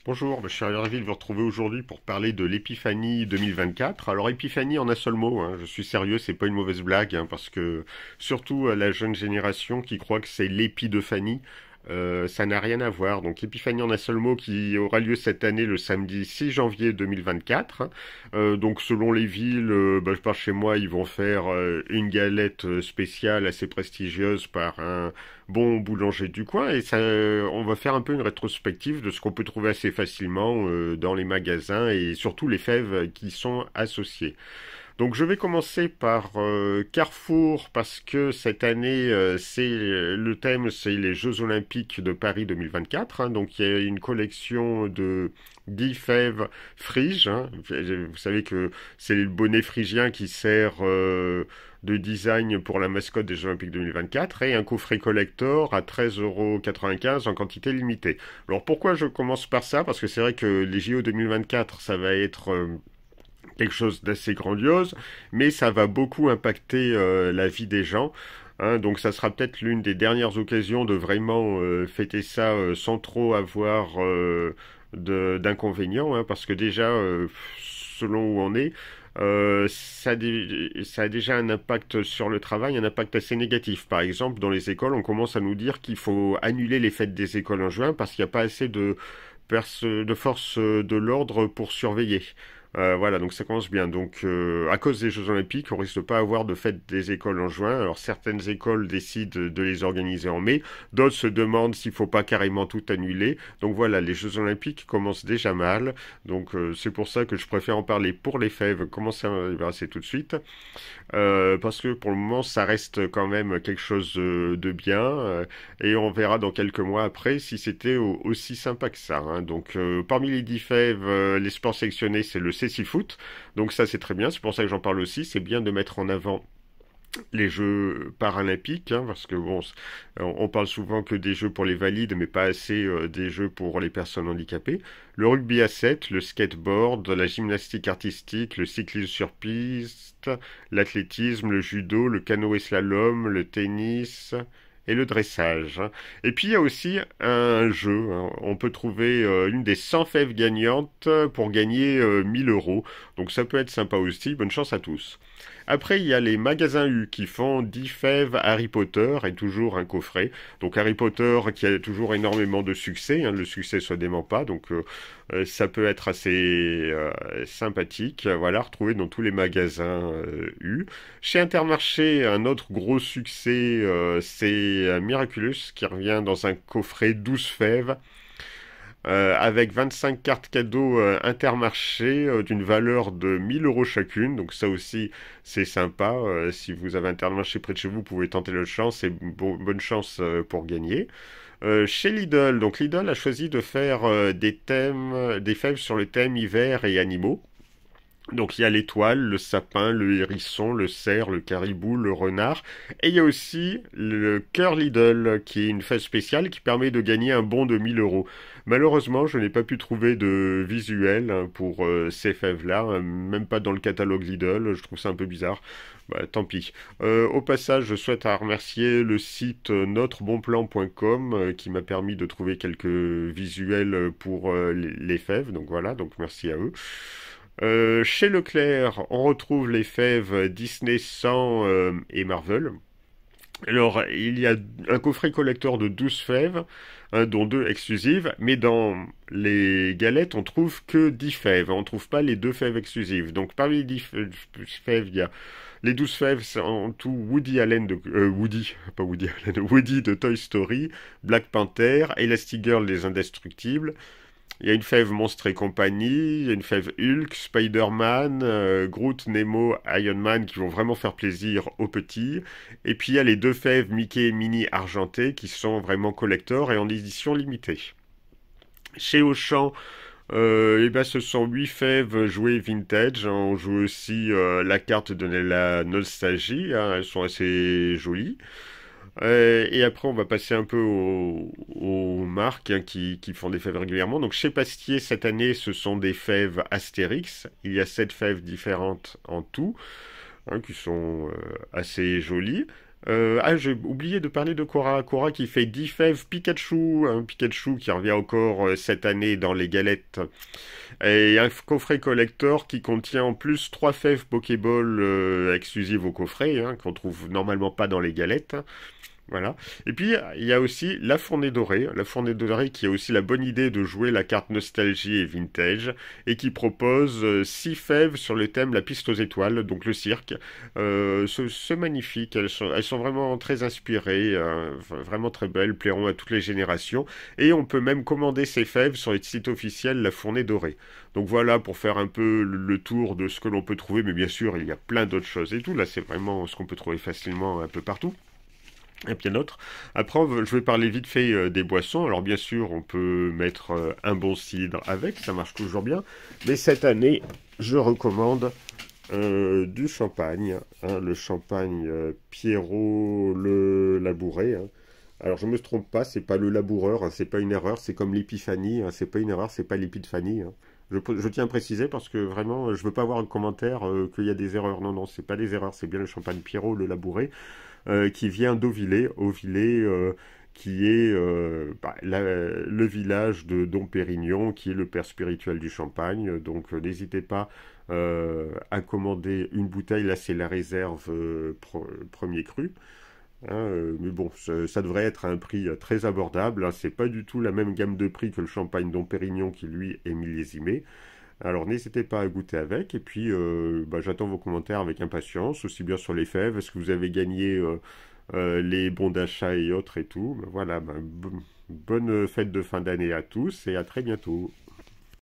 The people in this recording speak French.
Bonjour, je suis ravi de vous retrouver aujourd'hui pour parler de l'Épiphanie 2024. Alors Épiphanie en un seul mot, hein, je suis sérieux, c'est pas une mauvaise blague, hein, parce que surtout la jeune génération qui croit que c'est l'épiphanie, ça n'a rien à voir. Donc Épiphanie en un seul mot qui aura lieu cette année le samedi 6 janvier 2024. Donc selon les villes, par chez moi, ils vont faire une galette spéciale assez prestigieuse par un bon boulanger du coin et ça, on va faire un peu une rétrospective de ce qu'on peut trouver assez facilement dans les magasins et surtout les fèves qui sont associées. Donc je vais commencer par Carrefour parce que cette année c'est le thème c'est les Jeux Olympiques de Paris 2024. Hein. Donc il y a une collection de 10 fèves friges. Hein. Vous savez que c'est le bonnet phrygien qui sert de design pour la mascotte des Jeux Olympiques 2024 et un coffret collector à 13,95 € en quantité limitée. Alors pourquoi je commence par ça? Parce que c'est vrai que les JO 2024 ça va être quelque chose d'assez grandiose, mais ça va beaucoup impacter la vie des gens. Hein, donc ça sera peut-être l'une des dernières occasions de vraiment fêter ça sans trop avoir d'inconvénients, hein, parce que déjà, selon où on est, ça a déjà un impact sur le travail, un impact assez négatif. Par exemple, dans les écoles, on commence à nous dire qu'il faut annuler les fêtes des écoles en juin parce qu'il n'y a pas assez de forces de l'ordre pour surveiller. Voilà, donc ça commence bien. Donc, à cause des Jeux Olympiques, on risque de pas avoir de fête des écoles en juin. Alors, certaines écoles décident de les organiser en mai. D'autres se demandent s'il faut pas carrément tout annuler. Donc voilà, les Jeux Olympiques commencent déjà mal. Donc, c'est pour ça que je préfère en parler pour les fèves. Commencer à les brasser tout de suite. Parce que pour le moment, ça reste quand même quelque chose de bien. Et on verra dans quelques mois après si c'était aussi sympa que ça. Hein. Donc, parmi les 10 fèves, les sports sélectionnés, c'est le cécifoot. Donc ça, c'est très bien. C'est pour ça que j'en parle aussi. C'est bien de mettre en avant les Jeux paralympiques, hein, parce que bon, on parle souvent que des Jeux pour les valides, mais pas assez des Jeux pour les personnes handicapées. Le rugby à 7, le skateboard, la gymnastique artistique, le cyclisme sur piste, l'athlétisme, le judo, le canoë slalom, le tennis et le dressage. Hein. Et puis il y a aussi un jeu. Hein. On peut trouver une des 100 fèves gagnantes pour gagner 1000 €. Donc ça peut être sympa aussi. Bonne chance à tous. Après, il y a les magasins U qui font 10 fèves Harry Potter et toujours un coffret. Donc Harry Potter qui a toujours énormément de succès, hein, le succès se dément pas, donc ça peut être assez sympathique. Voilà, retrouvé dans tous les magasins U. Chez Intermarché, un autre gros succès, c'est Miraculous qui revient dans un coffret 12 fèves avec 25 cartes cadeaux Intermarché d'une valeur de 1000 € chacune. Donc ça aussi, c'est sympa. Si vous avez Intermarché près de chez vous, vous pouvez tenter le chance et bonne chance pour gagner. Chez Lidl, donc Lidl a choisi de faire des thèmes, des fèves sur le thème hiver et animaux. Donc il y a l'étoile, le sapin, le hérisson, le cerf, le caribou, le renard. Et il y a aussi le cœur Lidl, qui est une fête spéciale qui permet de gagner un bon de 1000 €. Malheureusement, je n'ai pas pu trouver de visuel hein, pour ces fèves-là, hein, même pas dans le catalogue Lidl, je trouve ça un peu bizarre. Bah, tant pis. Au passage, je souhaite à remercier le site notrebonplan.com qui m'a permis de trouver quelques visuels pour les fèves. Donc voilà, donc merci à eux. Chez Leclerc, on retrouve les fèves Disney 100 et Marvel. Alors, il y a un coffret collector de 12 fèves, hein, dont 2 exclusives, mais dans les galettes, on trouve que 10 fèves. On ne trouve pas les 2 fèves exclusives. Donc, parmi les 10 fèves, il y a les 12 fèves, c'est en tout Woody Allen de... Woody, pas Woody Allen, Woody de Toy Story, Black Panther, Elastigirl des Indestructibles, il y a une fève Monstre et compagnie, il y a une fève Hulk, Spider-Man, Groot, Nemo, Iron Man qui vont vraiment faire plaisir aux petits. Et puis il y a les 2 fèves Mickey et Minnie argentées qui sont vraiment collector et en édition limitée. Chez Auchan, eh ben, ce sont 8 fèves jouées vintage. Hein. On joue aussi la carte de la nostalgie. Hein. Elles sont assez jolies. Et après, on va passer un peu aux marques hein, qui font des fèves régulièrement. Donc, chez Pastier, cette année, ce sont des fèves Astérix. Il y a 7 fèves différentes en tout, hein, qui sont assez jolies. J'ai oublié de parler de Cora. Cora qui fait 10 fèves Pikachu, un Pikachu qui revient encore cette année dans les galettes. Et un coffret collector qui contient en plus 3 fèves Pokéball exclusives au coffret, hein, qu'on trouve normalement pas dans les galettes. Voilà. Et puis, il y a aussi la Fournée Dorée. La Fournée Dorée qui a aussi la bonne idée de jouer la carte Nostalgie et Vintage et qui propose 6 fèves sur le thème La Piste aux Étoiles, donc le cirque. C'est magnifique. Elles sont vraiment très inspirées, vraiment très belles, plairont à toutes les générations. Et on peut même commander ces fèves sur le site officiel La Fournée Dorée. Donc voilà pour faire un peu le tour de ce que l'on peut trouver. Mais bien sûr, il y a plein d'autres choses et tout. Là, c'est vraiment ce qu'on peut trouver facilement un peu partout. Et puis un autre. Après, je vais parler vite fait des boissons. Alors bien sûr, on peut mettre un bon cidre avec, ça marche toujours bien. Mais cette année, je recommande du champagne, hein, le champagne Pierrot le Labouré, hein. Alors je me trompe pas, c'est pas le laboureur, hein, c'est pas une erreur, c'est comme l'épiphanie, hein, c'est pas une erreur, c'est pas l'épiphanie, hein. Je tiens à préciser parce que vraiment, je veux pas avoir un commentaire qu'il y a des erreurs. Non, non, c'est pas des erreurs, c'est bien le champagne Pierrot le Labouré qui vient d'Auvillers, Auvillers qui est le village de Dom Pérignon, qui est le père spirituel du champagne. Donc n'hésitez pas à commander une bouteille, là c'est la réserve premier cru. Hein, mais bon, ça devrait être à un prix très abordable, hein. C'est pas du tout la même gamme de prix que le champagne Dom Pérignon qui lui est millésimé. Alors n'hésitez pas à goûter avec, et puis j'attends vos commentaires avec impatience, aussi bien sur les fèves, est-ce que vous avez gagné les bons d'achat et autres et tout. Voilà, bonne fête de fin d'année à tous et à très bientôt.